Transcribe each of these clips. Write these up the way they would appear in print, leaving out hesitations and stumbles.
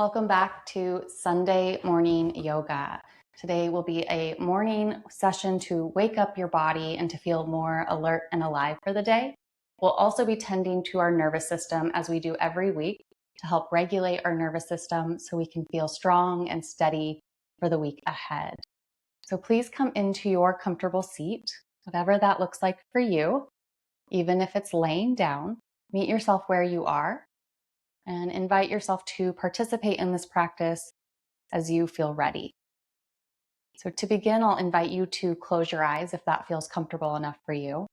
Welcome back to Sunday morning yoga. Today will be a morning session to wake up your body and to feel more alert and alive for the day. We'll also be tending to our nervous system as we do every week to help regulate our nervous system so we can feel strong and steady for the week ahead. So please come into your comfortable seat, whatever that looks like for you, even if it's laying down. Meet yourself where you are and invite yourself to participate in this practice as you feel ready. So to begin, I'll invite you to close your eyes if that feels comfortable enough for you.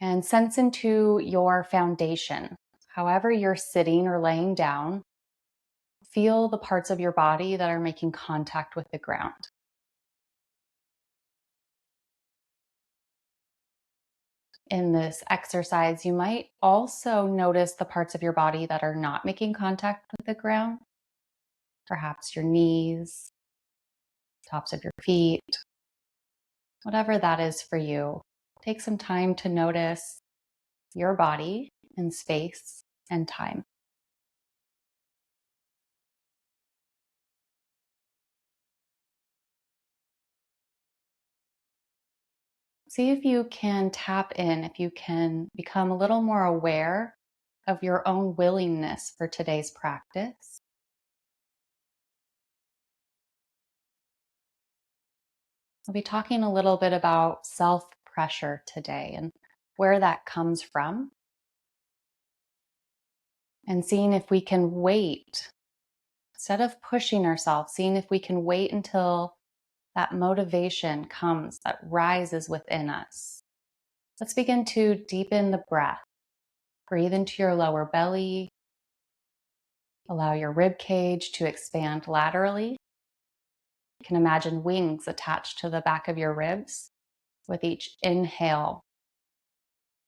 And sense into your foundation. However you're sitting or laying down, feel the parts of your body that are making contact with the ground. In this exercise, you might also notice the parts of your body that are not making contact with the ground. Perhaps your knees, tops of your feet, whatever that is for you. Take some time to notice your body in space and time. See if you can tap in, if you can become a little more aware of your own willingness for today's practice. We'll be talking a little bit about self-pressure today and where that comes from, and seeing if we can wait instead of pushing ourselves, seeing if we can wait until that motivation comes, that rises within us. Let's begin to deepen the breath. Breathe into your lower belly. Allow your rib cage to expand laterally. You can imagine wings attached to the back of your ribs. With each inhale,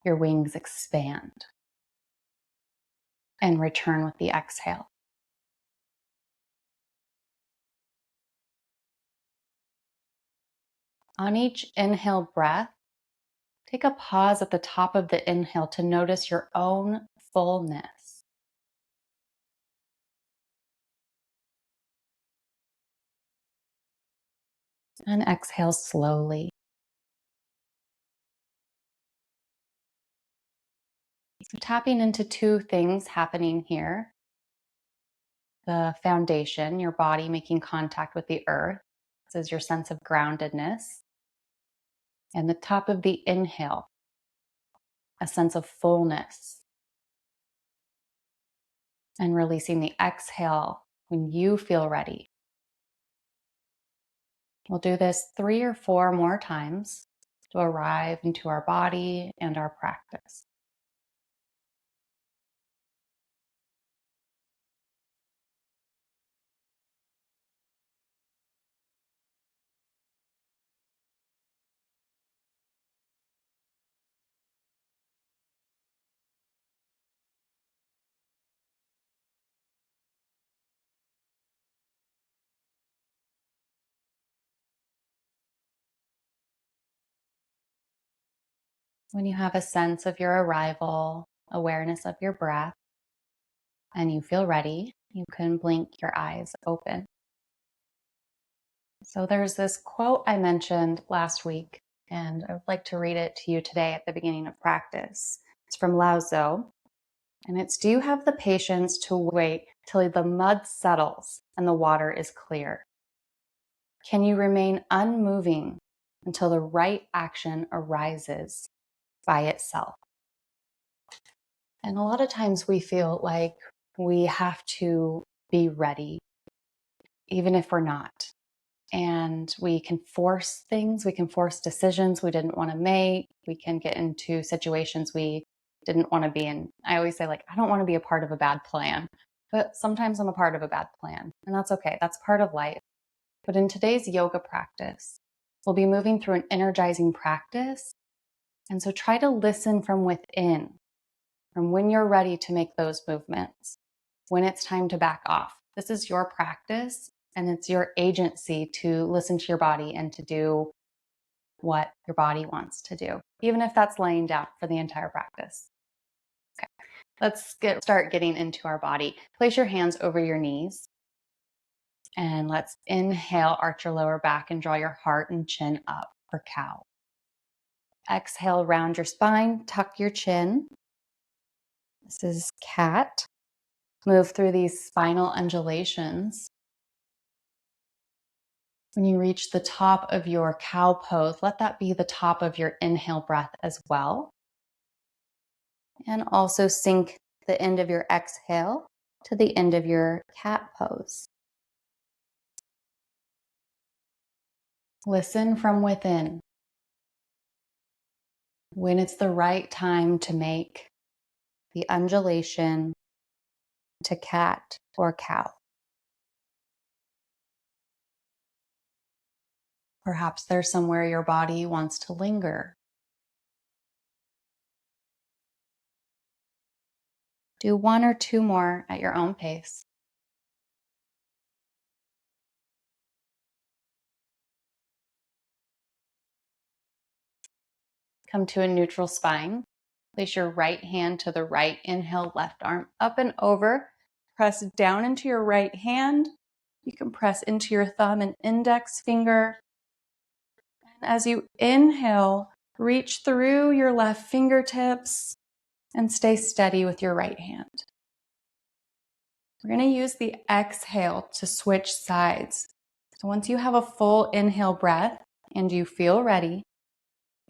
your wings expand and return with the exhale. On each inhale breath, take a pause at the top of the inhale to notice your own fullness. And exhale slowly. So tapping into two things happening here. The foundation, your body making contact with the earth. This is your sense of groundedness. And the top of the inhale, a sense of fullness. And releasing the exhale when you feel ready. We'll do this 3 or 4 more times to arrive into our body and our practice. When you have a sense of your arrival, awareness of your breath, and you feel ready, you can blink your eyes open. So there's this quote I mentioned last week, and I would like to read it to you today at the beginning of practice. It's from Lao Tzu, and it's, "Do you have the patience to wait till the mud settles and the water is clear? Can you remain unmoving until the right action arises by itself?" And a lot of times we feel like we have to be ready, even if we're not. And we can force things, we can force decisions we didn't want to make. We can get into situations we didn't want to be in. I always say, like, I don't want to be a part of a bad plan, but sometimes I'm a part of a bad plan, and that's okay. That's part of life. But in today's yoga practice, we'll be moving through an energizing practice. And so try to listen from within, from when you're ready to make those movements, when it's time to back off. This is your practice, and it's your agency to listen to your body and to do what your body wants to do, even if that's laying down for the entire practice. Okay. Let's start getting into our body. Place your hands over your knees. And let's inhale, arch your lower back and draw your heart and chin up for cow. Exhale, round your spine, tuck your chin. This is cat. Move through these spinal undulations. When you reach the top of your cow pose, let that be the top of your inhale breath as well. And also sync the end of your exhale to the end of your cat pose. Listen from within. When it's the right time to make the undulation to cat or cow. Perhaps there's somewhere your body wants to linger. Do one or two more at your own pace. Come to a neutral spine. Place your right hand to the right. Inhale, left arm up and over. Press down into your right hand. You can press into your thumb and index finger. And as you inhale, reach through your left fingertips and stay steady with your right hand. We're going to use the exhale to switch sides. So once you have a full inhale breath and you feel ready,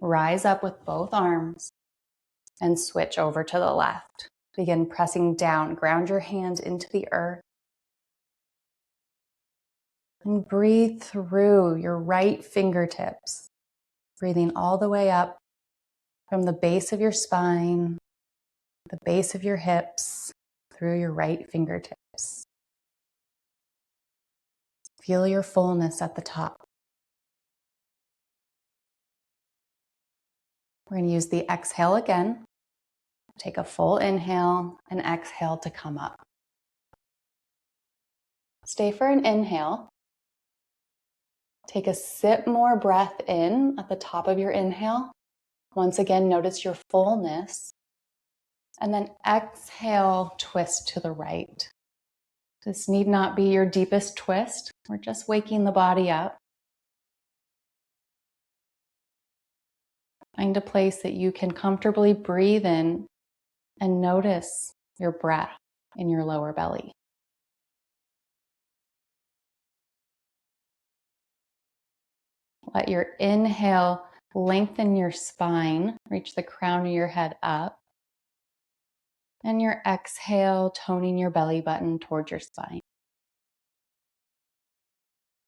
rise up with both arms and switch over to the left. Begin pressing down, ground your hand into the earth. And breathe through your right fingertips, breathing all the way up from the base of your spine, the base of your hips, through your right fingertips. Feel your fullness at the top. We're going to use the exhale again. Take a full inhale and exhale to come up. Stay for an inhale. Take a sip more breath in at the top of your inhale. Once again, notice your fullness. And then exhale, twist to the right. This need not be your deepest twist. We're just waking the body up. Find a place that you can comfortably breathe in and notice your breath in your lower belly. Let your inhale lengthen your spine, reach the crown of your head up. And your exhale, toning your belly button towards your spine.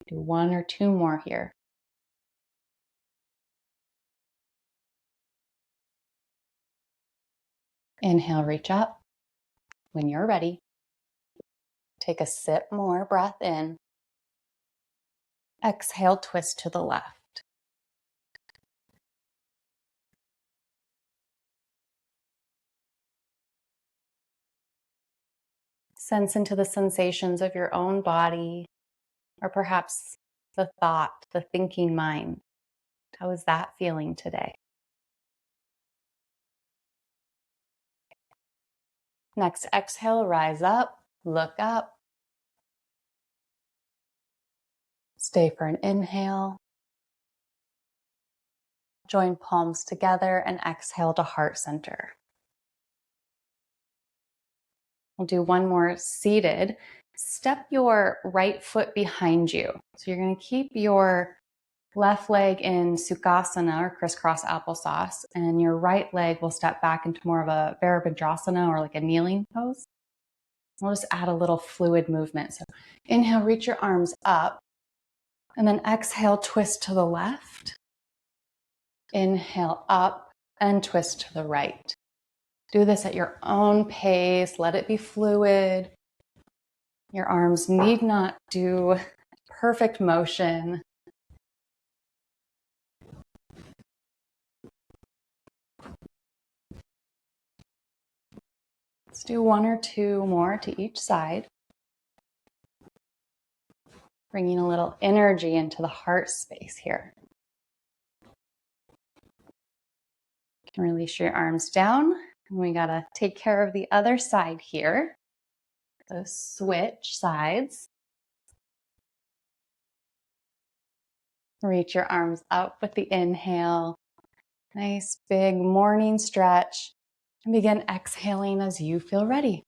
Do one or two more here. Inhale, reach up. When you're ready, take a sip more breath in. Exhale, twist to the left. Sense into the sensations of your own body, or perhaps the thought, the thinking mind. How is that feeling today? Next exhale, rise up, look up. Stay for an inhale. Join palms together and exhale to heart center. We'll do one more seated. Step your right foot behind you. So you're going to keep your left leg in Sukhasana or crisscross applesauce, and your right leg will step back into more of a Virabhadrasana or like a kneeling pose. We'll just add a little fluid movement. So inhale, reach your arms up, and then exhale, twist to the left. Inhale up and twist to the right. Do this at your own pace. Let it be fluid. Your arms need not do perfect motion. Let's do one or two more to each side. Bringing a little energy into the heart space here. You can release your arms down We gotta take care of the other side here. So switch sides. Reach your arms up with the inhale. Nice big morning stretch. And begin exhaling as you feel ready.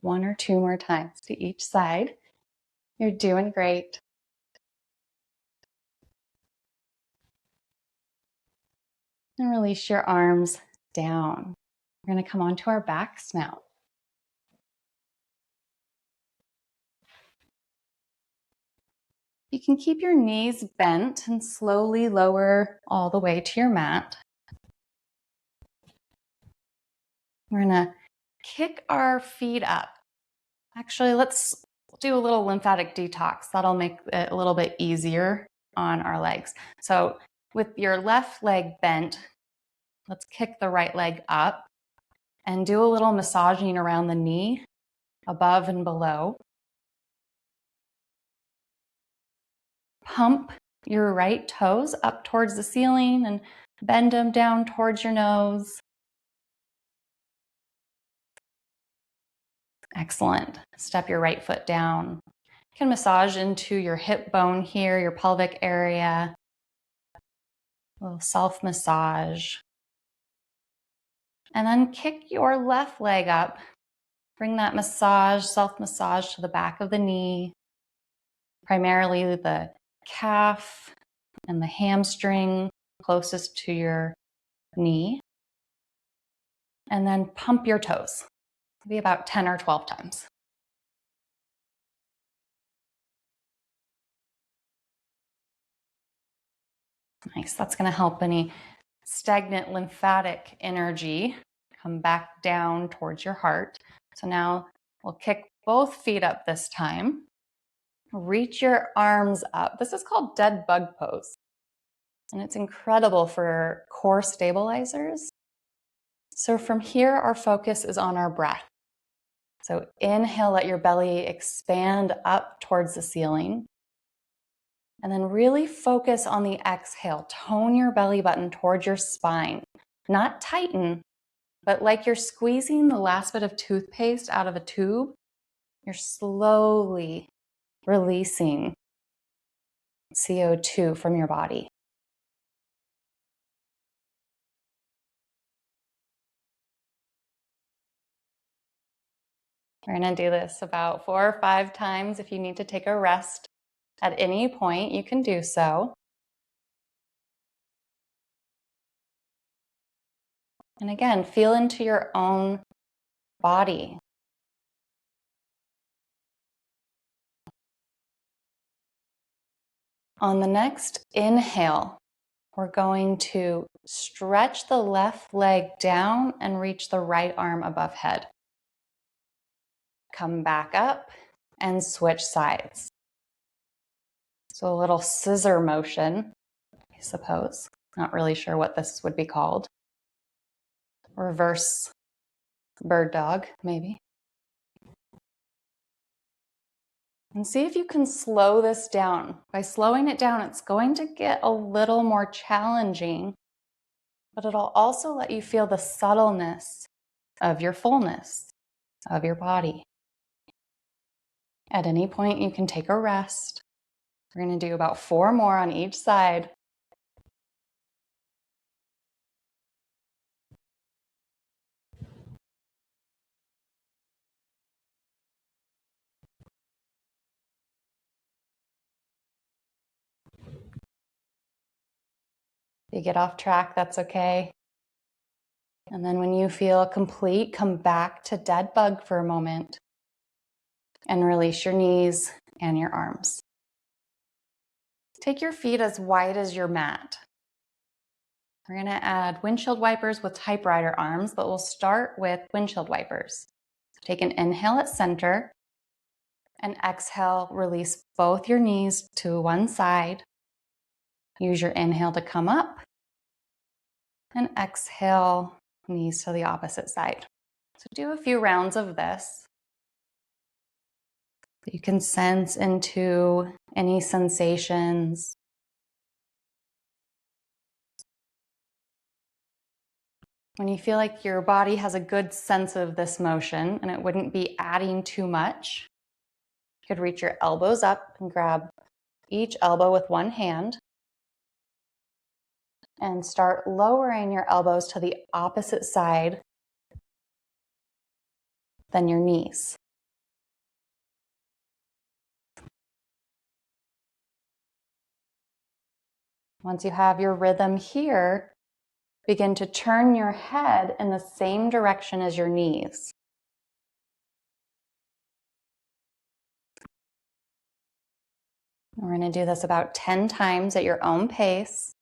One or two more times to each side. You're doing great. And release your arms down. We're going to come onto our backs now. You can keep your knees bent and slowly lower all the way to your mat. We're going to kick our feet up. Actually, let's do a little lymphatic detox. That'll make it a little bit easier on our legs. So with your left leg bent, let's kick the right leg up and do a little massaging around the knee, above and below. Pump your right toes up towards the ceiling and bend them down towards your nose. Excellent. Step your right foot down. You can massage into your hip bone here, your pelvic area. A little self-massage. And then kick your left leg up. Bring that massage, self-massage to the back of the knee, primarily the calf and the hamstring closest to your knee. And then pump your toes. Maybe about 10 or 12 times. Nice. That's going to help any stagnant lymphatic energy come back down towards your heart. So now we'll kick both feet up this time. Reach your arms up. This is called dead bug pose. And it's incredible for core stabilizers. So from here, our focus is on our breath. So inhale, let your belly expand up towards the ceiling. And then really focus on the exhale. Tone your belly button towards your spine. Not tighten, but like you're squeezing the last bit of toothpaste out of a tube, you're slowly releasing CO2 from your body. We're going to do this about 4 or 5 times. If you need to take a rest at any point, you can do so. And again, feel into your own body. On the next inhale, we're going to stretch the left leg down and reach the right arm above head. Come back up and switch sides. So a little scissor motion, I suppose. Not really sure what this would be called. Reverse bird dog, maybe. And see if you can slow this down. By slowing it down, it's going to get a little more challenging, but it'll also let you feel the subtleness of your fullness of your body. At any point, you can take a rest. We're going to do about 4 more on each side. If you get off track, that's okay. And then when you feel complete, come back to dead bug for a moment and release your knees and your arms. Take your feet as wide as your mat. We're going to add windshield wipers with typewriter arms, but we'll start with windshield wipers. Take an inhale at center and exhale, release both your knees to one side. Use your inhale to come up and exhale, knees to the opposite side. So do a few rounds of this. You can sense into any sensations. When you feel like your body has a good sense of this motion and it wouldn't be adding too much, you could reach your elbows up and grab each elbow with one hand and start lowering your elbows to the opposite side than your knees. Once you have your rhythm here, begin to turn your head in the same direction as your knees. We're going to do this about 10 times at your own pace.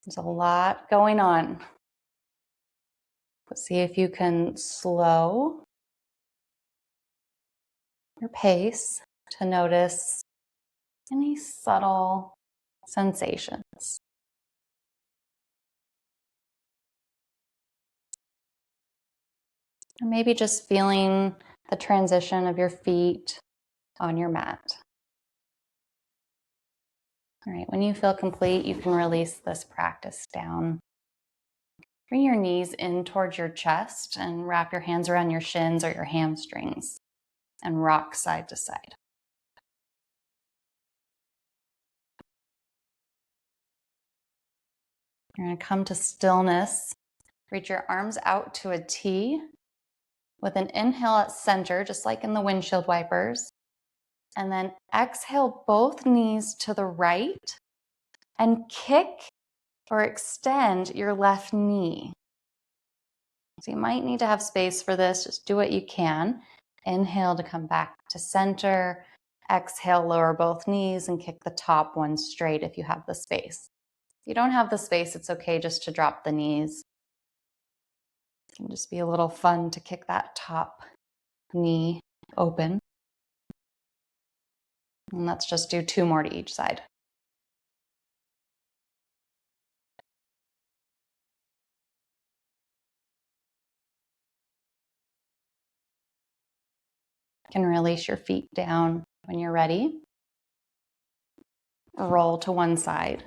There's a lot going on. But see if you can slow your pace to notice any subtle sensations. Or maybe just feeling the transition of your feet on your mat. All right, when you feel complete, you can release this practice down. Bring your knees in towards your chest and wrap your hands around your shins or your hamstrings and rock side to side. You're going to come to stillness. Reach your arms out to a T with an inhale at center, just like in the windshield wipers. And then exhale both knees to the right and kick or extend your left knee. So you might need to have space for this. Just do what you can. Inhale to come back to center. Exhale, lower both knees and kick the top one straight if you have the space. If you don't have the space, it's okay just to drop the knees. It can just be a little fun to kick that top knee open. And let's just do 2 more to each side. You can release your feet down when you're ready. Roll to one side.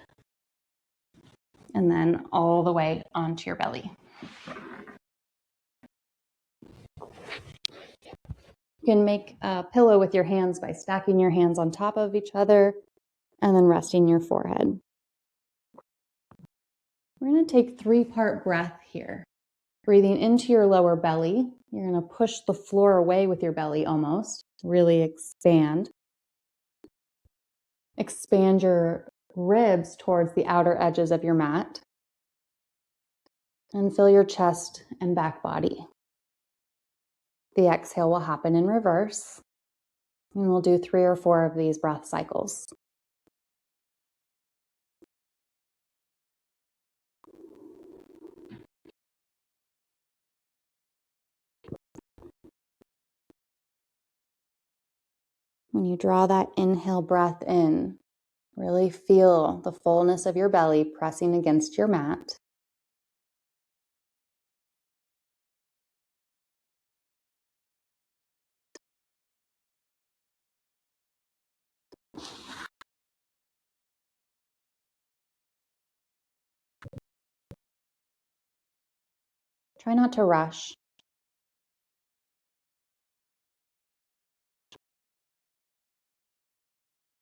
And then all the way onto your belly. You can make a pillow with your hands by stacking your hands on top of each other and then resting your forehead. We're going to take 3-part breath here. Breathing into your lower belly. You're going to push the floor away with your belly almost. Really expand. Expand your ribs towards the outer edges of your mat. And fill your chest and back body. The exhale will happen in reverse. And we'll do 3 or 4 of these breath cycles. When you draw that inhale breath in, really feel the fullness of your belly pressing against your mat. Try not to rush.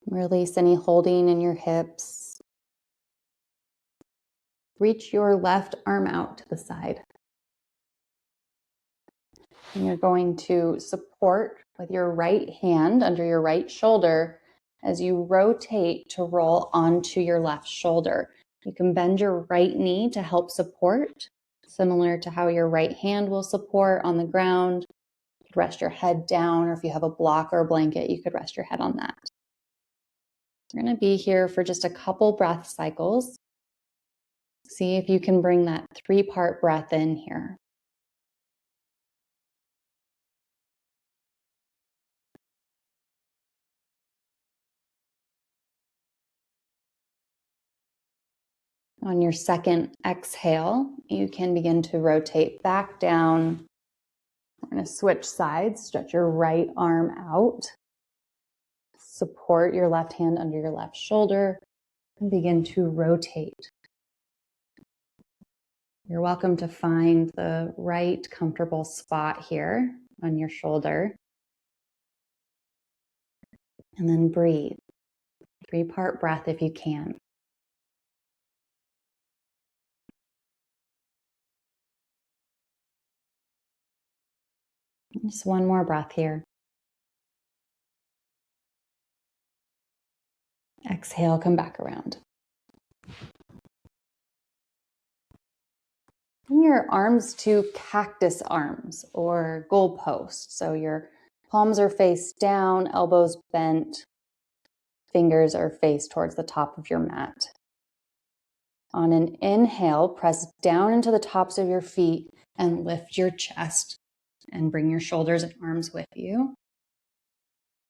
Release any holding in your hips. Reach your left arm out to the side. And you're going to support with your right hand under your right shoulder as you rotate to roll onto your left shoulder. You can bend your right knee to help support, similar to how your right hand will support on the ground. You could rest your head down, or if you have a block or a blanket, you could rest your head on that. We're going to be here for just a couple breath cycles. See if you can bring that 3-part breath in here. On your second exhale, you can begin to rotate back down, We're going to switch sides. Stretch your right arm out. Support your left hand under your left shoulder and begin to rotate. You're welcome to find the right comfortable spot here on your shoulder. And then breathe. 3-part breath if you can. Just one more breath here. Exhale, come back around. Bring your arms to cactus arms or goalposts. So your palms are face down, elbows bent, fingers are faced towards the top of your mat. On an inhale, press down into the tops of your feet and lift your chest and bring your shoulders and arms with you.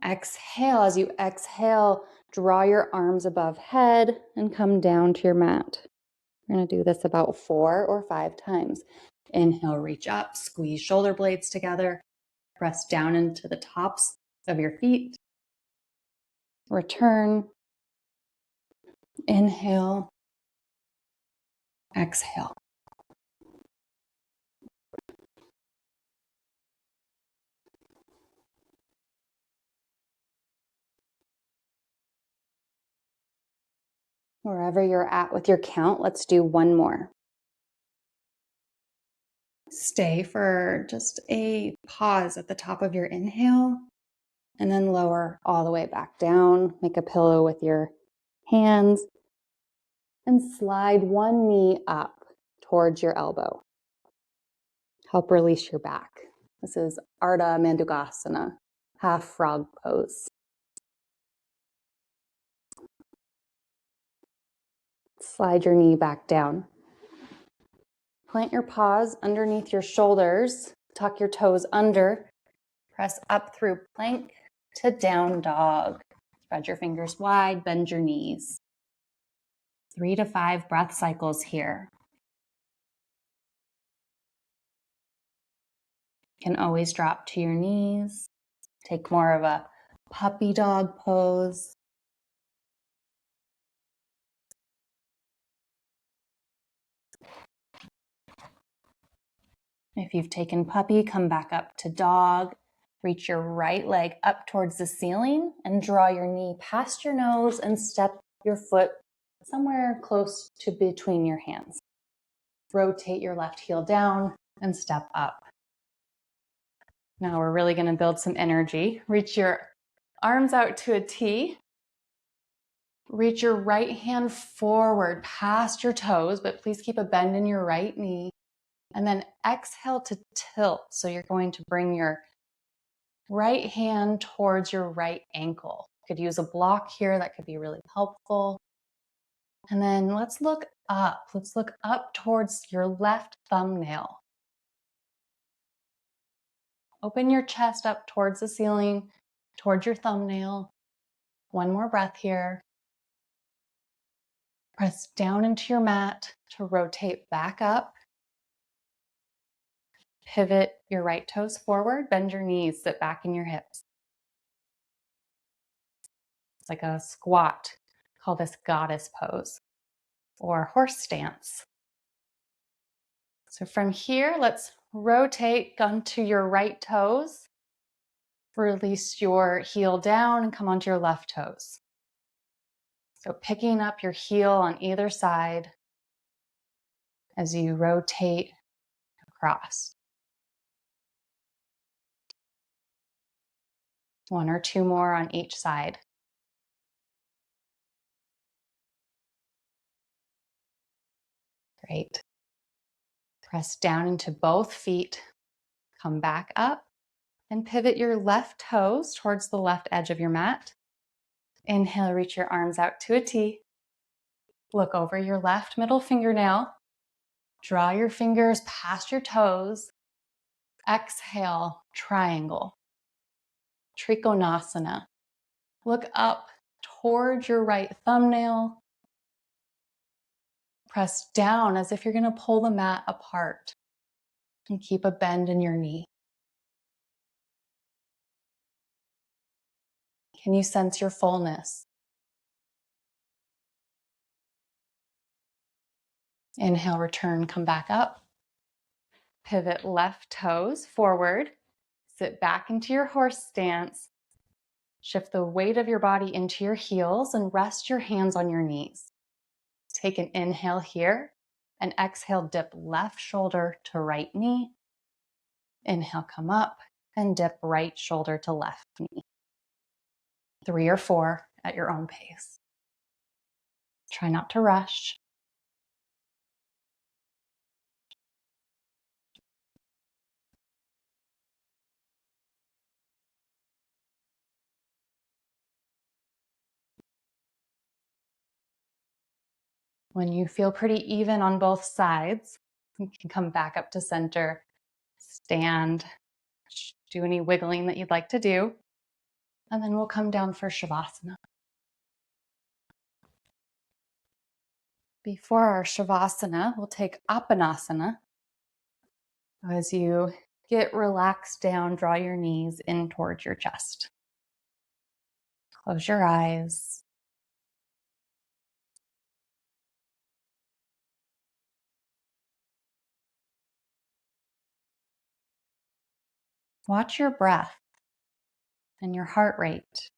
Exhale. As you exhale, draw your arms above head and come down to your mat. We're going to do this about 4 or 5 times. Inhale, reach up, squeeze shoulder blades together, press down into the tops of your feet. Return. Inhale. Exhale. Wherever you're at with your count, let's do one more. Stay for just a pause at the top of your inhale and then lower all the way back down. Make a pillow with your hands and slide one knee up towards your elbow. Help release your back. This is Ardha Mandukasana, half frog pose. Slide your knee back down. Plant your paws underneath your shoulders. Tuck your toes under. Press up through plank to down dog. Spread your fingers wide, bend your knees. 3 to 5 breath cycles here. You can always drop to your knees. Take more of a puppy dog pose. If you've taken puppy, come back up to dog. Reach your right leg up towards the ceiling and draw your knee past your nose and step your foot somewhere close to between your hands. Rotate your left heel down and step up. Now we're really going to build some energy. Reach your arms out to a T. Reach your right hand forward past your toes, but please keep a bend in your right knee. And then exhale to tilt. So you're going to bring your right hand towards your right ankle. You could use a block here. That could be really helpful. And then let's look up. Let's look up towards your left thumbnail. Open your chest up towards the ceiling, towards your thumbnail. One more breath here. Press down into your mat to rotate back up. Pivot your right toes forward, bend your knees, sit back in your hips. It's like a squat. Call this goddess pose or horse stance. So from here, let's rotate onto your right toes. Release your heel down and come onto your left toes. So picking up your heel on either side as you rotate across. 1 or 2 more on each side. Great. Press down into both feet. Come back up and pivot your left toes towards the left edge of your mat. Inhale, reach your arms out to a T. Look over your left middle fingernail. Draw your fingers past your toes. Exhale, triangle. Trikonasana. Look up towards your right thumbnail. Press down as if you're going to pull the mat apart. And keep a bend in your knee. Can you sense your fullness? Inhale, return, come back up. Pivot left toes forward. Sit back into your horse stance. Shift the weight of your body into your heels and rest your hands on your knees. Take an inhale here and exhale, dip left shoulder to right knee. Inhale, come up and dip right shoulder to left knee. 3 or 4 at your own pace. Try not to rush. When you feel pretty even on both sides, you can come back up to center, stand, do any wiggling that you'd like to do, and then we'll come down for Shavasana. Before our Shavasana, we'll take Apanasana. As you get relaxed down, draw your knees in towards your chest. Close your eyes. Watch your breath and your heart rate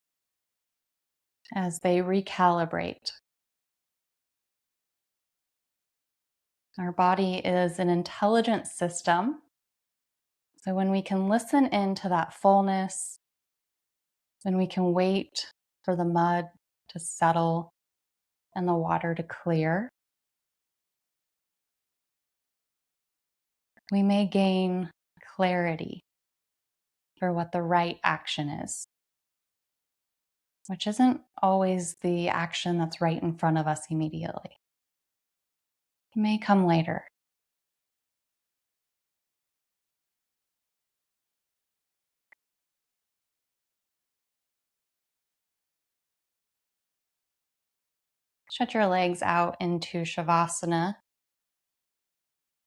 as they recalibrate. Our body is an intelligent system. So when we can listen into that fullness, when we can wait for the mud to settle and the water to clear, we may gain clarity for what the right action is, which isn't always the action that's right in front of us immediately. It may come later. Stretch your legs out into Shavasana.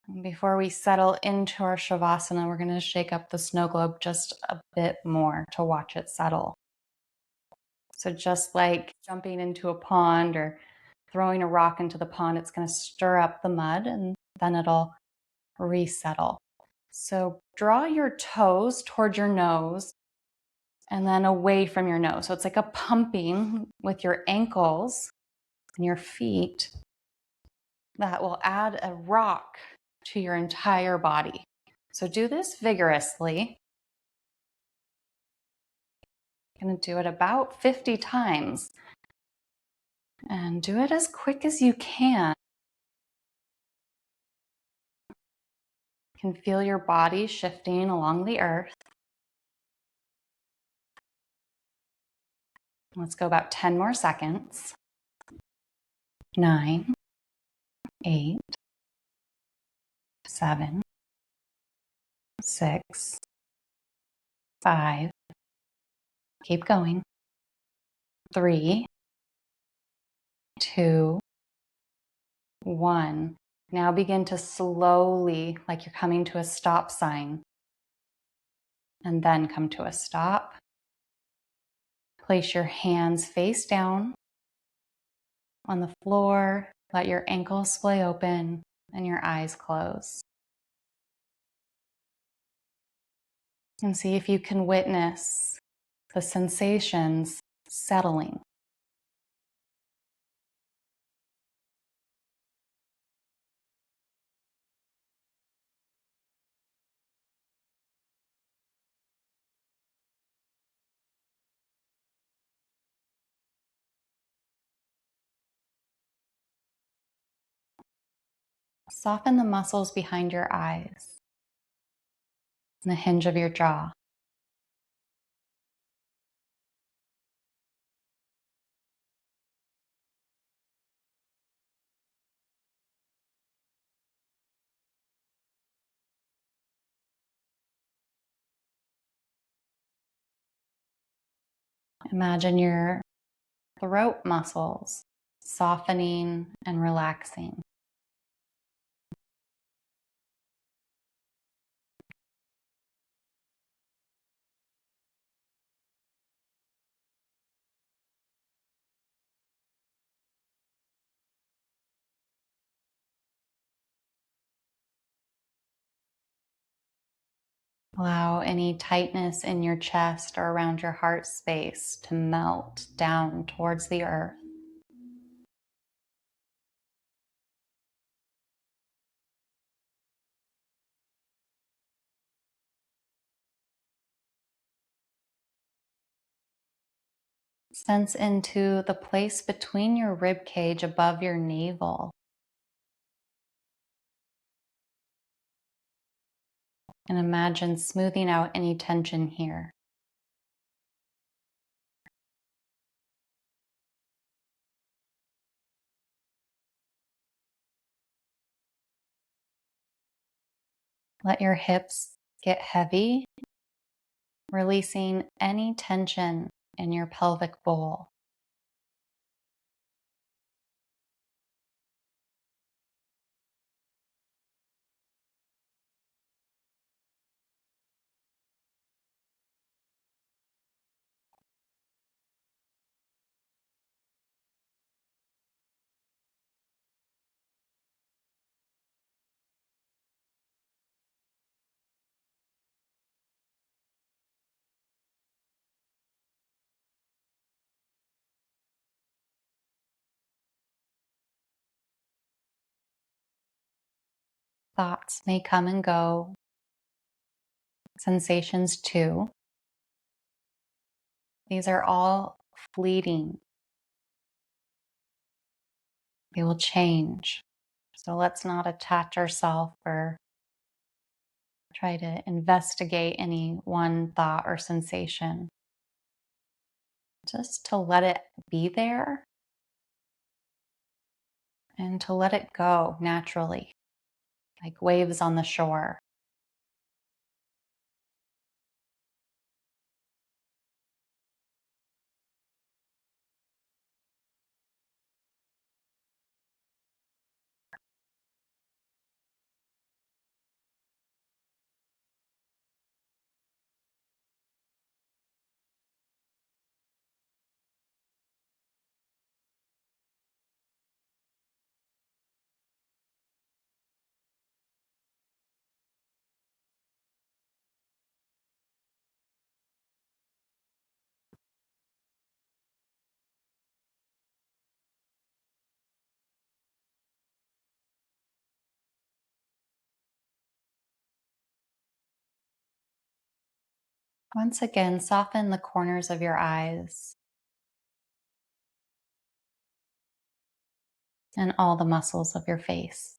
And before we settle into our Shavasana, we're going to shake up the snow globe just a bit more to watch it settle. So just like jumping into a pond or throwing a rock into the pond, it's going to stir up the mud and then it'll resettle. So draw your toes towards your nose and then away from your nose. So it's like a pumping with your ankles and your feet that will add a rock to your entire body. So do this vigorously. I'm going to do it about 50 times. And do it as quick as you can. You can feel your body shifting along the earth. Let's go about 10 more seconds. 9, 8, 7, 6, 5. Keep going. 3, 2, 1. Now begin to slowly, like you're coming to a stop sign, and then come to a stop. Place your hands face down on the floor. Let your ankles splay open and your eyes close. And see if you can witness the sensations settling. Soften the muscles behind your eyes and the hinge of your jaw. Imagine your throat muscles softening and relaxing. Allow any tightness in your chest or around your heart space to melt down towards the earth. Sense into the place between your rib cage above your navel. And imagine smoothing out any tension here. Let your hips get heavy, releasing any tension in your pelvic bowl. Thoughts may come and go, sensations too. These are all fleeting. They will change. So let's not attach ourselves or try to investigate any one thought or sensation. Just to let it be there and to let it go naturally, like waves on the shore. Once again, soften the corners of your eyes and all the muscles of your face.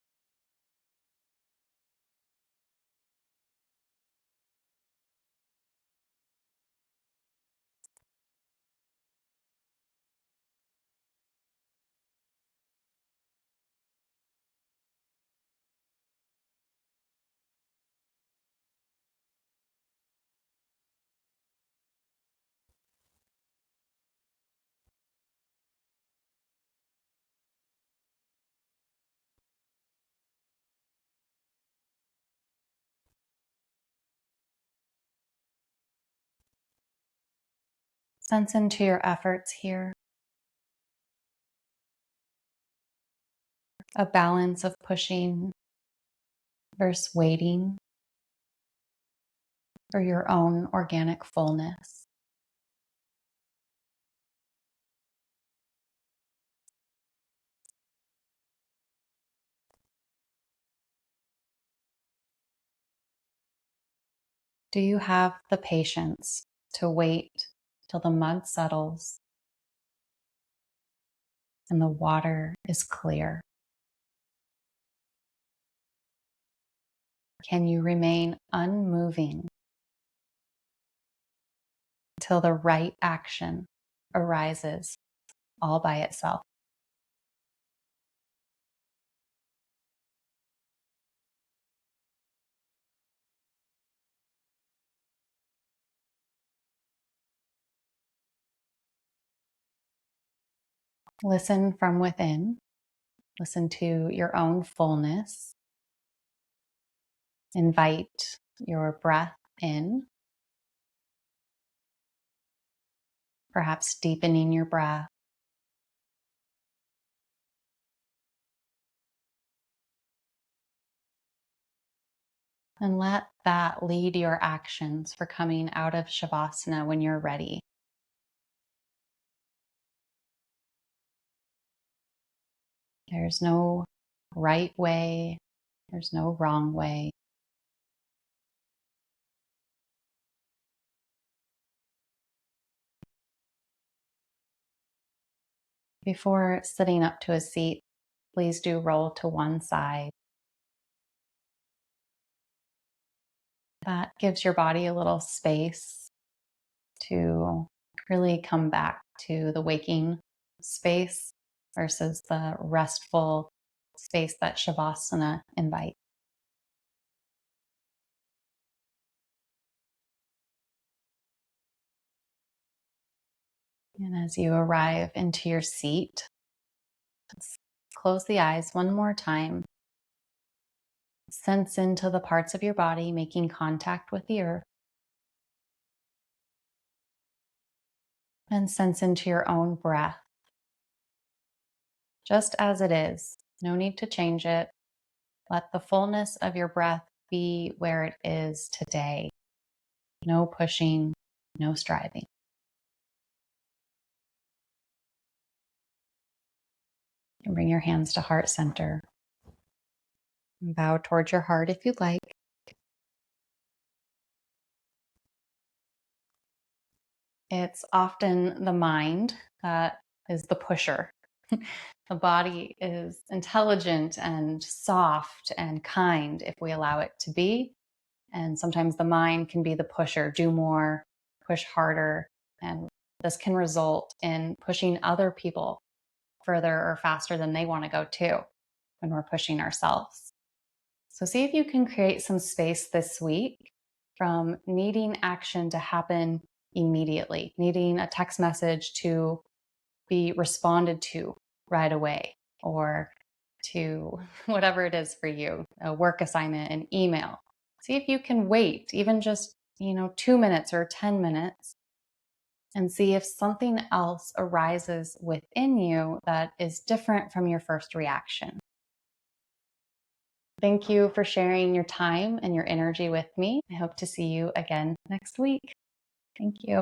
Sense into your efforts here, a balance of pushing versus waiting for your own organic fullness. Do you have the patience to wait till the mud settles and the water is clear? Can you remain unmoving until the right action arises all by itself? Listen from within. Listen to your own fullness. Invite your breath in, perhaps deepening your breath. And let that lead your actions for coming out of Shavasana when you're ready. There's no right way, there's no wrong way. Before sitting up to a seat, please do roll to one side. That gives your body a little space to really come back to the waking space versus the restful space that Shavasana invites. And as you arrive into your seat, let's close the eyes one more time. Sense into the parts of your body making contact with the earth. And sense into your own breath, just as it is. No need to change it. Let the fullness of your breath be where it is today. No pushing, no striving. And bring your hands to heart center. And bow towards your heart if you'd like. It's often the mind that is the pusher. The body is intelligent and soft and kind if we allow it to be. And sometimes the mind can be the pusher, do more, push harder. And this can result in pushing other people further or faster than they want to go too when we're pushing ourselves. So see if you can create some space this week from needing action to happen immediately, needing a text message to be responded to right away, or to whatever it is for you, a work assignment, an email. See if you can wait even just, 2 minutes or 10 minutes and see if something else arises within you that is different from your first reaction. Thank you for sharing your time and your energy with me. I hope to see you again next week. Thank you.